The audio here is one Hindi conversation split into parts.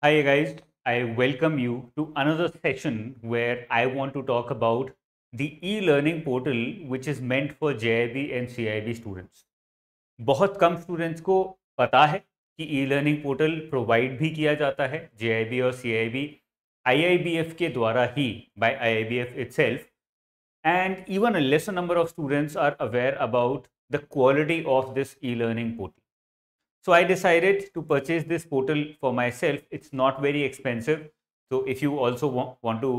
Hi guys, I welcome you to another session where I want to talk about the e-learning portal which is meant for JIB and CIB students. बहुत कम स्टूडेंट्स को पता है कि ई-लर्निंग पोर्टल प्रोवाइड भी किया जाता है JIB और CIB IIBF के द्वारा ही by IIBF itself, and even a lesser number of students are aware about the quality of this e-learning portal. So I decided to purchase this portal for myself. It's not very expensive. So if you also want to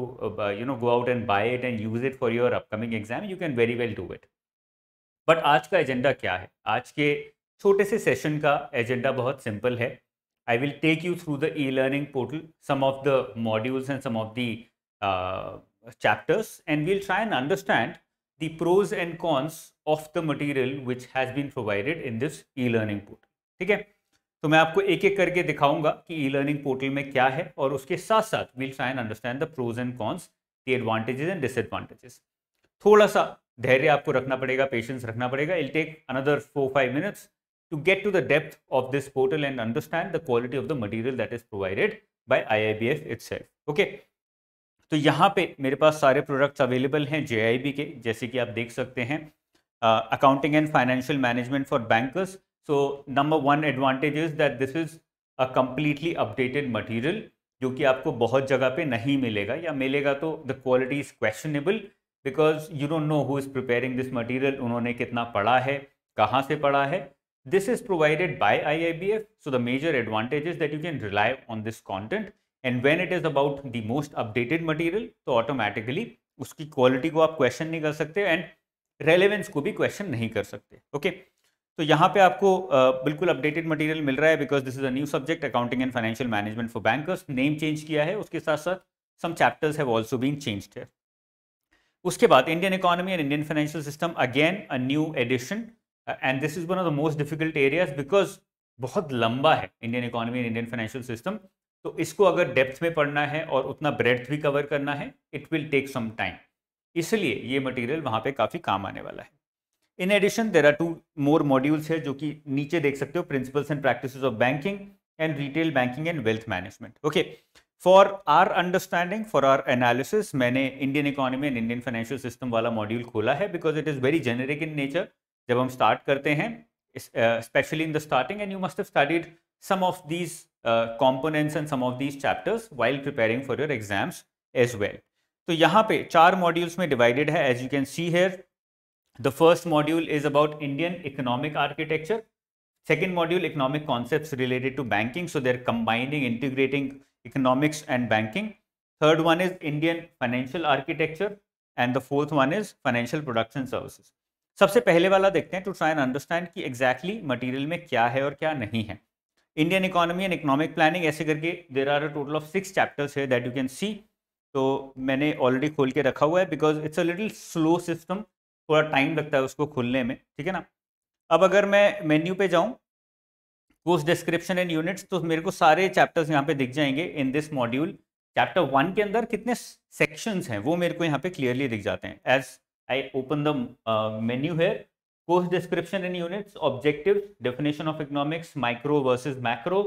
go out and buy it and use it for your upcoming exam, you can very well do it. But आज का एजेंडा क्या है? आज के छोटे से सेशन का एजेंडा बहुत सिंपल है. I will take you through the e learning portal, some of the modules and some of the chapters, and we'll try and understand the pros and cons of the material which has been provided in this e-learning portal. ठीक है, तो मैं आपको एक एक करके दिखाऊंगा कि ई लर्निंग पोर्टल में क्या है, और उसके साथ साथ will try and understand the pros and cons, the advantages and disadvantages. थोड़ा सा धैर्य आपको रखना पड़ेगा, पेशेंस रखना पड़ेगा. I'll take another 4-5 minutes to get to the depth of this portal and understand the quality of the material that is provided by IIBF itself. Okay, तो यहाँ पे मेरे पास सारे प्रोडक्ट्स अवेलेबल हैं JIB के, जैसे कि आप देख सकते हैं. Accounting and financial management for bankers. So number one advantage is that this is a completely updated material, जो कि आपको बहुत जगह पे नहीं मिलेगा, या मिलेगा तो the quality is questionable because you don't know who is preparing this material, उन्होंने कितना पढ़ा है, कहाँ से पढ़ा है. This is provided by IIBF. So the major advantage is that you can rely on this content, and when it is about the most updated material, तो ऑटोमेटिकली उसकी क्वालिटी को आप क्वेश्चन नहीं कर सकते एंड रेलेवेंस को भी क्वेश्चन नहीं कर सकते. ओके, तो यहाँ पे आपको बिल्कुल अपडेटेड मटेरियल मिल रहा है because this is a new subject, accounting and financial management for bankers. Name change किया है, उसके साथ साथ some chapters have also been changed है. उसके बाद Indian economy and Indian financial system, again a new edition, and this is one of the most difficult areas because बहुत लंबा है Indian economy and Indian financial system. तो इसको अगर डेप्थ में पढ़ना है और उतना ब्रेड्थ भी कवर करना है, it will take some time. इसलिए ये मटेरियल वहाँ पे काफ़ी काम आने वाला है. In edition there are 2 more modules है, जो कि नीचे देख सकते हो, principles and practices of banking and retail banking and wealth management. Okay, for our understanding, for our analysis, मैंने Indian economy and Indian financial system वाला मॉड्यूल खोला है because it is very generic in nature. जब हम स्टार्ट करते हैं, specially in the starting, and you must have studied some of these components and some of these chapters while preparing for your exams as well. तो यहाँ पे 4 modules में divided है, as you can see here. The first module is about Indian economic architecture. Second module, economic concepts related to banking. So they're combining, integrating economics and banking. Third one is Indian financial architecture, and the fourth one is financial products and services. सबसे पहले वाला देखते हैं, to try and understand कि exactly material में क्या है और क्या नहीं है. Indian economy and economic planning, ऐसे करके there are a total of 6 chapters है दैट यू कैन सी. तो मैंने ऑलरेडी खोल के रखा हुआ है because it's a little slow system, थोड़ा टाइम लगता है उसको खुलने में, ठीक है ना. अब अगर मैं मेन्यू पे जाऊं, कोर्स डिस्क्रिप्शन एंड यूनिट्स, तो मेरे को सारे चैप्टर्स यहाँ पे दिख जाएंगे इन दिस मॉड्यूल. चैप्टर 1 के अंदर कितने सेक्शंस हैं वो मेरे को यहाँ पे क्लियरली दिख जाते हैं. As I open the menu here, course description and units, objectives, definition of economics, micro versus macro,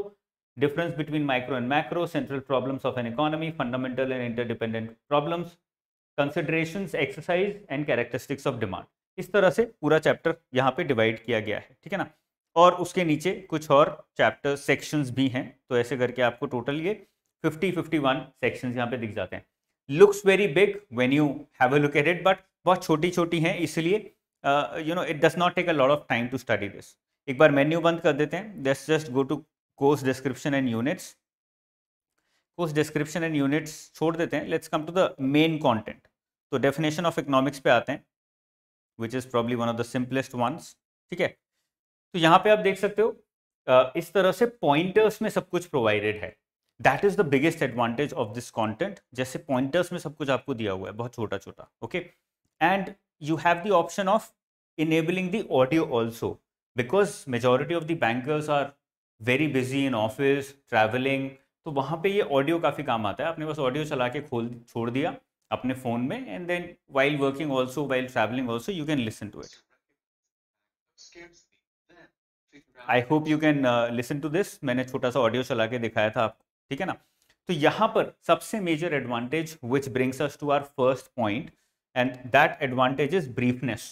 difference between micro and macro, central problems of an economy, fundamental and interdependent problems, considerations, exercise and characteristics of demand. इस तरह से पूरा चैप्टर यहाँ पे डिवाइड किया गया है, ठीक है ना. और उसके नीचे कुछ और चैप्टर सेक्शंस भी हैं, तो ऐसे करके आपको टोटल ये 51 सेक्शंस यहाँ पे दिख जाते हैं. Looks very big when you have a look at it, but बहुत छोटी छोटी हैं, इसलिए it does not take a lot of time to study this. एक बार मेन्यू बंद कर देते हैं. Let's just go to course description and units. course description and units छोड़ देते हैं. Let's come to the main content. तो definition of economics पे आते हैं, which is probably one of the simplest ones. ठीक है, तो यहाँ पे आप देख सकते हो इस तरह से पॉइंटर्स में सब कुछ प्रोवाइडेड है. That is the biggest advantage of this content. जैसे पॉइंटर्स में सब कुछ आपको दिया हुआ है, बहुत छोटा छोटा. Okay, and you have the option of enabling the audio also, because majority of the bankers are very busy in office traveling. तो वहाँ पे ये ऑडियो काफ़ी काम आता है. आपने बस ऑडियो चला के खोल छोड़ दिया अपने फ़ोन में, and then while working also, while traveling also, you can listen to it. I hope you can listen to this. मैंने छोटा सा ऑडियो चला के दिखाया था आपको, ठीक है ना। तो यहाँ पर सबसे major advantage which brings us to our first point, and that advantage is briefness.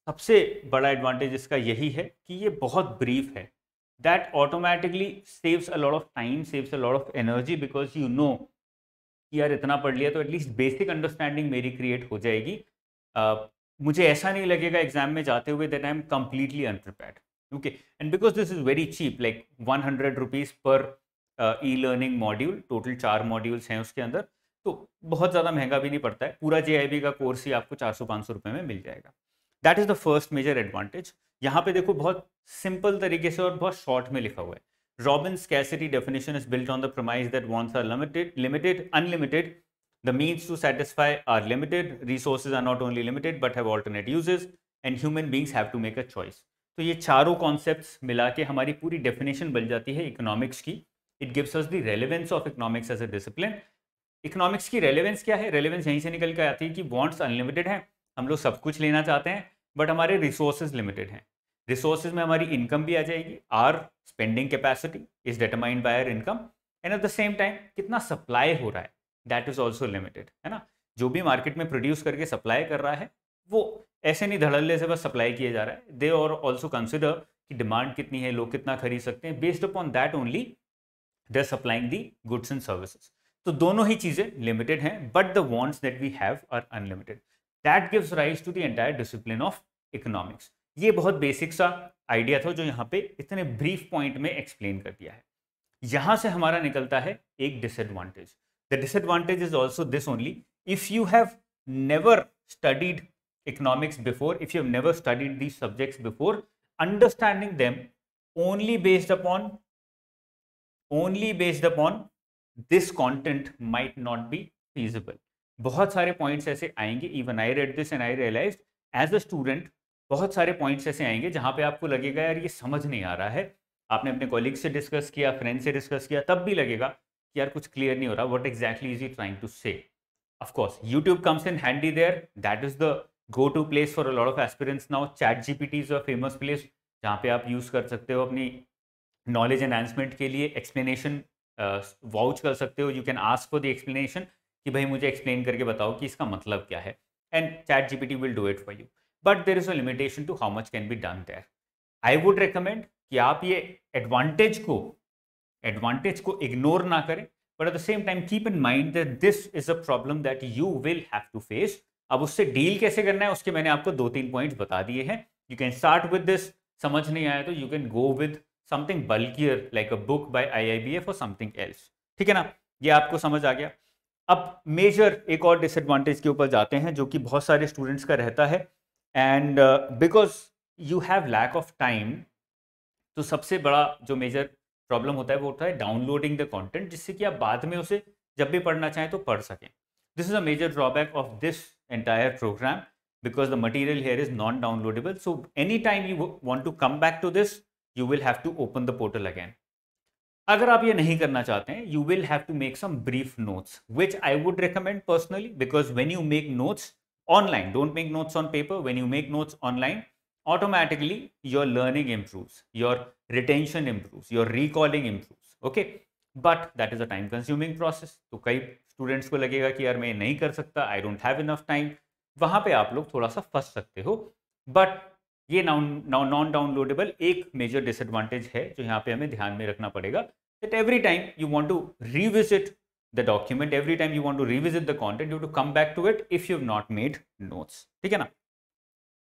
सबसे बड़ा एडवांटेज इसका यही है कि ये बहुत ब्रीफ है। That automatically saves a lot of time, saves a lot of energy, because you know कि यार इतना पढ़ लिया तो एटलीस्ट बेसिक अंडरस्टैंडिंग मेरी क्रिएट हो जाएगी। मुझे ऐसा नहीं लगेगा एग्जाम में जाते हुए that I am completely unprepared. Okay, and because this is very cheap, like 100 rupees per E learning module, total 4 modules हैं उसके अंदर, तो बहुत ज़्यादा महंगा भी नहीं पड़ता है। पूरा JIB का कोर्स ही आपको 400-500 रुपये में मिल जाएगा। That is the first major advantage. यहाँ पे देखो बहुत सिंपल तरीके से और बहुत शॉर्ट में लिखा हुआ है। Robin's scarcity definition is built on the premise that wants are unlimited. The means to satisfy are limited. Resources are not only limited but have alternate uses, and human beings have to make a choice. तो ये चारों कॉन्सेप्ट्स मिला के हमारी पूरी डेफिनेशन बन जाती है इकोनॉमिक्स की। It gives us the relevance of economics as a discipline. Economics की रेलेवेंस क्या है? रेलेवेंस यहीं से निकल के आती है कि वॉन्ट्स अनलिमिटेड हैं, हम लोग सब कुछ लेना चाहते हैं, बट हमारे रिसोर्सेज लिमिटेड हैं। रिसोर्सेज में हमारी इनकम भी आ जाएगी, our spending capacity is determined by our income, and at the same time कितना सप्लाई हो रहा है दैट इज ऑल्सो लिमिटेड, है ना। जो भी मार्केट में प्रोड्यूस करके सप्लाई कर रहा है वो ऐसे नहीं धड़ल्ले से बस सप्लाई किया जा रहा है। दे और ऑल्सो कंसिडर कि डिमांड कितनी है, लोग कितना खरीद सकते हैं, based upon that only they are supplying the goods and services. तो दोनों ही चीजें लिमिटेड हैं, but the wants that we have are unlimited. That gives rise to the entire discipline of economics. ये बहुत बेसिक सा आइडिया था जो यहाँ पे इतने ब्रीफ पॉइंट में एक्सप्लेन कर दिया है। यहां से हमारा निकलता है एक disadvantage. The disadvantage is also this only, if you have never studied economics before, if you have never studied these subjects before, understanding them only based upon this content might not be feasible. बहुत सारे पॉइंट्स ऐसे आएंगे, even I read this and I realized as a student, बहुत सारे पॉइंट्स ऐसे आएंगे जहां पे आपको लगेगा यार ये समझ नहीं आ रहा है। आपने अपने कॉलीग से डिस्कस किया, फ्रेंड से डिस्कस किया, तब भी लगेगा कि यार कुछ क्लियर नहीं हो रहा, what exactly is he trying to say. Of course YouTube comes in handy there, that is the go to place for a lot of aspirants now. ChatGPT is a famous place जहाँ पे आप यूज कर सकते हो अपनी नॉलेज एनहांसमेंट के लिए, एक्सप्लेनेशन वाउच कर सकते हो। You can ask for the explanation कि भाई मुझे एक्सप्लेन करके बताओ कि इसका मतलब क्या है, and ChatGPT will do it for you, but there is a limitation to how much can be done there. I would recommend कि आप ये एडवांटेज को इग्नोर ना करें, but at the same time keep in mind that this is a problem that you will have to face. अब उससे डील कैसे करना है उसके मैंने आपको 2-3 पॉइंट्स बता दिए हैं। You can start with this, समझ नहीं आया तो you can go with something bulkier like a book by IIBF और समथिंग एल्स, ठीक है ना। ये आपको समझ आ गया। अब मेजर एक और डिसएडवांटेज के ऊपर जाते हैं जो कि बहुत सारे स्टूडेंट्स का रहता है, and because you have lack of time, तो सबसे बड़ा जो मेजर प्रॉब्लम होता है वो होता है डाउनलोडिंग द कंटेंट, जिससे कि आप बाद में उसे जब भी पढ़ना चाहें तो पढ़ सकें। This is a major drawback of this entire program because the material here is non-downloadable. So anytime you want to come back to this, you will have to open the portal again. अगर आप ये नहीं करना चाहते हैं, you will have to make some brief notes, which I would recommend personally, because when you make notes online, don't make notes on paper. When you make notes online, automatically your learning improves, your retention improves, your recalling improves. Okay, but that is a time consuming process. तो कई स्टूडेंट्स को लगेगा कि यार मैं नहीं कर सकता, I don't have enough time, वहां पे आप लोग थोड़ा सा फंस सकते हो। बट ये नॉन डाउनलोडेबल एक मेजर डिसएडवांटेज है जो यहाँ पे हमें ध्यान में रखना पड़ेगा, that every time you want to revisit the document, every time you want to revisit the content, you to come back to it if you have not made notes, ठीक है ना।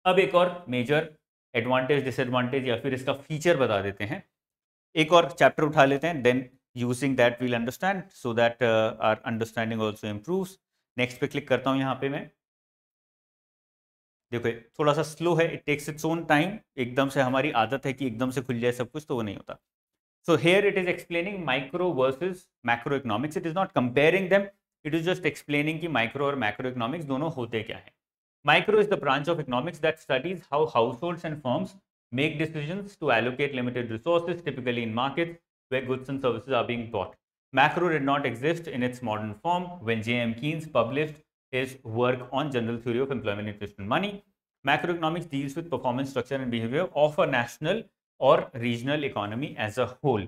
अब एक और मेजर एडवांटेज, डिसएडवांटेज या फिर इसका फीचर बता देते हैं। एक और चैप्टर उठा लेते हैं, then using that we'll understand, so that our understanding also improves. Next पे क्लिक करता हूं। यहाँ पे मैं देखो थोड़ा सा स्लो है, it takes its own time. एकदम से हमारी आदत है कि एकदम से खुल जाए सब कुछ, तो वो नहीं होता। So here it is explaining micro versus macro economics. It is not comparing them, it is just explaining कि माइक्रो और मैक्रो इकोनॉमिक्स दोनों होते क्या है। Micro is the branch of economics that studies how households and firms make decisions to allocate limited resources, typically in markets where goods and services are being bought. Macro did not exist in its modern form when J.M. Keynes published his work on General Theory of Employment, Interest and Money. Macroeconomics deals with performance, structure and behavior of a national or regional economy as a whole.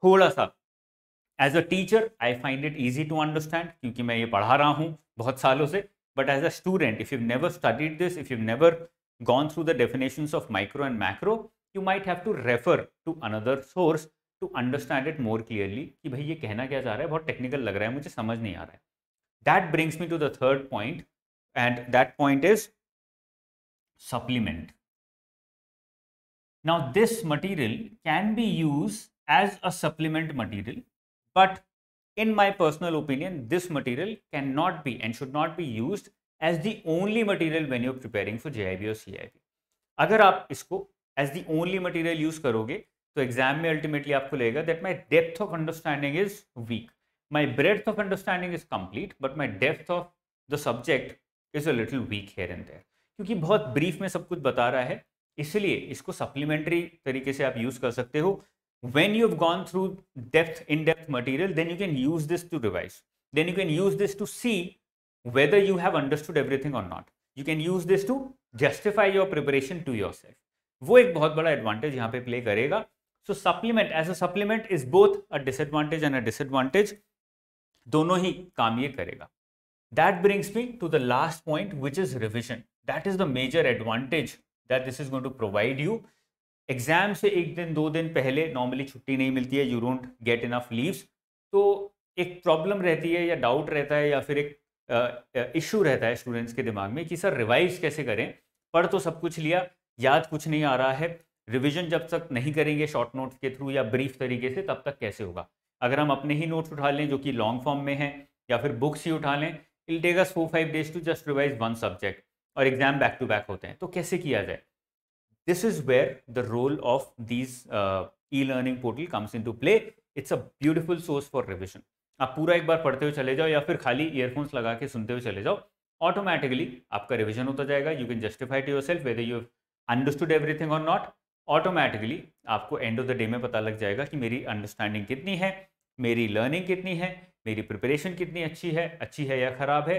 थोड़ा सा as a teacher I find it easy to understand क्योंकि मैं ये पढ़ा रहा हूँ बहुत सालों से, but as a student if you never studied this, if you never gone through the definitions of micro and macro, you might have to refer to another source to understand it more clearly कि भाई ये कहना क्या चाह रहा है, बहुत टेक्निकल लग रहा है, मुझे समझ नहीं आ रहा है. That brings me to the third point, and that point is supplement. Now this material can be used as a supplement material, but in my personal opinion this material cannot be and should not be used as the only material when you're preparing for JIB or CIB. अगर आप इसको as the only material use करोगे तो एग्जाम में अल्टीमेटली आपको लगेगा that my depth of understanding is weak, my breadth of understanding is complete, but my depth of the subject is a little weak here and there. क्योंकि बहुत ब्रीफ में सब कुछ बता रहा है, इसलिए इसको सप्लीमेंट्री तरीके से आप यूज कर सकते हो. When you've gone through in-depth material, then you can use this to revise. Then you can use this to see whether you have understood everything or not. You can use this to justify your preparation to yourself. वो एक बहुत बड़ा एडवांटेज यहाँ पे प्ले करेगा. So supplement as a supplement is both a disadvantage and a disadvantage. दोनों ही काम ये करेगा. That brings me to the last point, which is revision. That is the major advantage that this is going to provide you. Exam से एक दिन दो दिन पहले नॉर्मली छुट्टी नहीं मिलती है, you don't get enough leaves, तो एक प्रॉब्लम रहती है या डाउट रहता है या फिर एक इशू रहता है स्टूडेंट्स के दिमाग में कि सर रिवाइज कैसे करें, पढ़ तो सब कुछ लिया, याद कुछ नहीं आ रहा है, रिविजन जब तक नहीं करेंगे शॉर्ट नोट्स के थ्रू या ब्रीफ तरीके से तब तक कैसे होगा. अगर हम अपने ही नोट्स उठा लें जो कि लॉन्ग फॉर्म में हैं या फिर बुक्स ही उठा लें, it take us 4-5 days to just revise one subject और एग्जाम बैक टू बैक होते हैं, तो कैसे किया जाए. This is where the role of these e-learning portal comes into play. It's a beautiful source for revision. आप पूरा एक बार पढ़ते हुए चले जाओ या फिर खाली ईयरफोन्स लगा के सुनते हुए चले जाओ, ऑटोमेटिकली आपका रिविजन होता जाएगा. You can justify to yourself whether you have understood everything और नॉट. ऑटोमेटिकली आपको एंड ऑफ द डे में पता लग जाएगा कि मेरी अंडरस्टैंडिंग कितनी है, मेरी लर्निंग कितनी है, मेरी प्रिपरेशन कितनी अच्छी है या खराब है.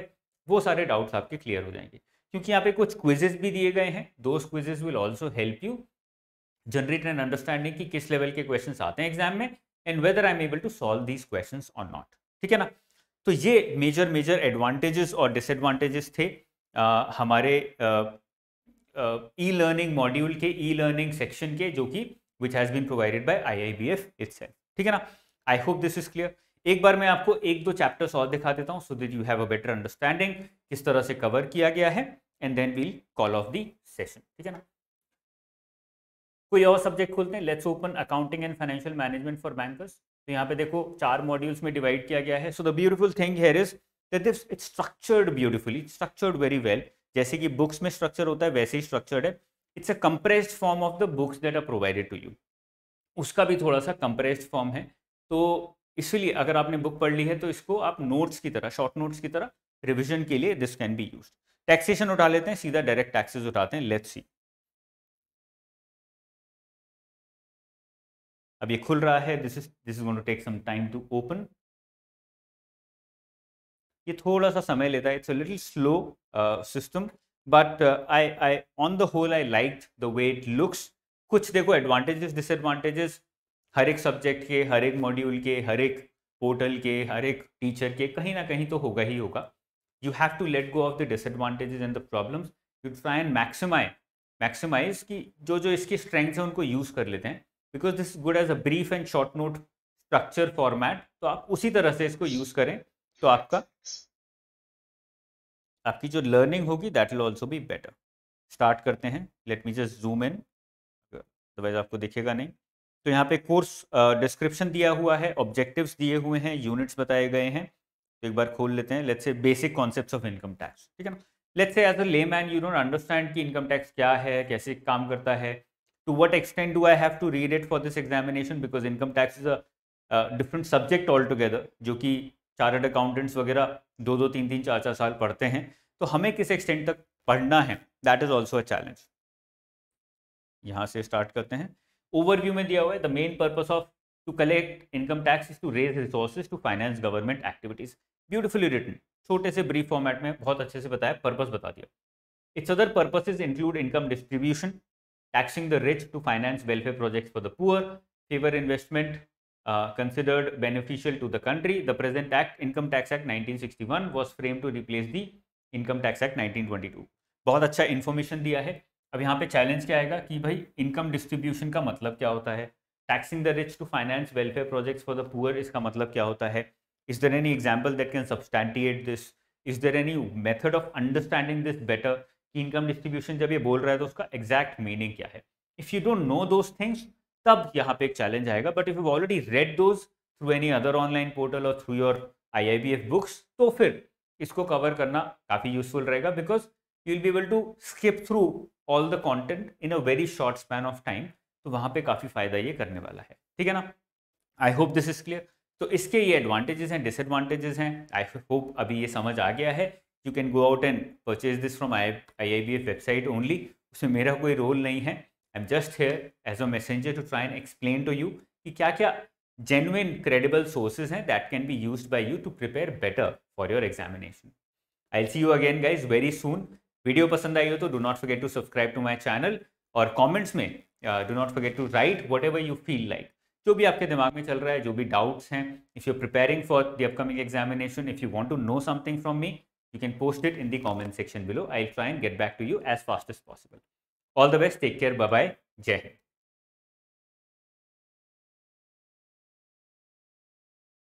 वो सारे डाउट्स आपके क्लियर हो जाएंगे क्योंकि यहाँ पे कुछ क्विजेस भी दिए गए हैं. Those quizzes will also help you generate an understanding कि किस लेवल के क्वेश्चंस आते हैं एग्जाम में and whether I am able to solve these questions और नॉट. ठीक है ना. तो ये मेजर एडवांटेजेस और डिसएडवांटेजेस थे हमारे ई लर्निंग मॉड्यूल के ई लर्निंग सेक्शन के, जो कि which has been provided by IIBF itself. ठीक है ना. I hope this is clear. एक बार मैं आपको एक दो चैप्टर्स और दिखा देता हूं so that you have a better understanding किस तरह से कवर किया गया है and then we'll call off the session. ठीक है ना. कोई और सब्जेक्ट खोलते हैं. Let's open accounting and financial management for bankers. तो यहाँ पे देखो 4 मॉड्यूल्स में डिवाइड किया गया है. So the beautiful thing here is that it's structured beautifully, structured very well. जैसे कि बुक्स में स्ट्रक्चर होता है वैसे ही स्ट्रक्चर्ड है. It's a compressed form of the books that are provided to you. उसका भी थोड़ा सा कंप्रेस्ड फॉर्म है. तो इसलिए अगर आपने बुक पढ़ ली है तो इसको आप नोट्स की तरह, शॉर्ट नोट्स की तरह रिवीजन के लिए this can be used. Taxation उठा लेते हैं, सीधा डायरेक्ट टैक्सेस उठाते हैं. Let's see. अब ये खुल रहा है. This is going to take some time to open. ये थोड़ा सा समय लेता है. It's a little slow system but I on the whole I liked the way it looks. कुछ देखो एडवांटेजेस डिसएडवांटेजेस हर एक सब्जेक्ट के, हर एक मॉड्यूल के, हर एक पोर्टल के, हर एक टीचर के कहीं ना कहीं तो होगा ही होगा. You have to let go of the disadvantages and the problems. You try and maximize कि जो इसकी स्ट्रेंथ्स हैं उनको यूज कर लेते हैं. Because this good as a brief and short note structure format. तो आप उसी तरह से इसको यूज करें तो आपकी जो लर्निंग होगी that will also be better. Start करते हैं. Let me just zoom in, otherwise आपको दिखेगा नहीं. तो यहाँ पे कोर्स डिस्क्रिप्शन दिया हुआ है, ऑब्जेक्टिव्स दिए हुए हैं, यूनिट्स बताए गए हैं. तो एक बार खोल लेते हैं. Let's say basic concepts of income tax. ठीक है ना. Let's say as a layman you don't understand कि इनकम टैक्स क्या है, कैसे काम करता है. To what extent do I have to read it for this examination, because income tax is a different subject all together, जो कि चार्टर्ड अकाउंटेंट्स वगैरह 2-2, 3-3, 4-4 साल पढ़ते हैं. तो हमें किस एक्सटेंट तक पढ़ना है, that is also a challenge. यहाँ से स्टार्ट करते हैं. ओवरव्यू में दिया हुआ है the main purpose of to collect income tax is to raise resources to finance government activities. Beautifully written, छोटे से ब्रीफ फॉर्मेट में बहुत अच्छे से बताया, पर्पस बता दिया. Its other purposes include income distribution, taxing the rich to finance welfare projects for the poor, favour investment considered beneficial to the country. The present act, Income Tax Act 1961, was framed to replace the Income Tax Act 1922. बहुत अच्छा इन्फॉर्मेशन दिया है. अब यहाँ पे चैलेंज क्या आएगा कि भाई इनकम डिस्ट्रीब्यूशन का मतलब क्या होता है, taxing the rich to finance welfare projects for the poor, इसका मतलब क्या होता है, is there any example that can substantiate this, is there any method of understanding this better, कि इनकम डिस्ट्रीब्यूशन जब ये बोल रहा है तो उसका एग्जैक्ट मीनिंग क्या है. If you don't know those things तब यहाँ पे एक चैलेंज आएगा. But if you already read those through any other online portal और थ्रू योर IIBF बुक्स, तो फिर इसको कवर करना काफ़ी यूजफुल रहेगा, because you will be able to skip through all the content in a very short span of time. तो वहाँ पे काफ़ी फायदा ये करने वाला है. ठीक है ना. I hope this is clear. तो इसके ये एडवांटेजेस हैं, डिसएडवांटेजेस हैं. आई होप अभी ये समझ आ गया है. You can go out and purchase this from IIBF website only. उसमें मेरा कोई रोल नहीं है. I am just here as a messenger to try and explain to you कि क्या क्या genuine credible sources हैं that can be used by you to prepare better for your examination. I'll see you again guys very soon. Video पसंद आई हो तो do not forget to subscribe to my channel और comments में do not forget to write whatever you feel like. जो भी आपके दिमाग में चल रहा है, जो भी doubts हैं, if you're preparing for the upcoming examination, if you want to know something from me, you can post it in the comment section below. I'll try and get back to you as fast as possible. All the best. Take care. Bye bye. Jai Hind.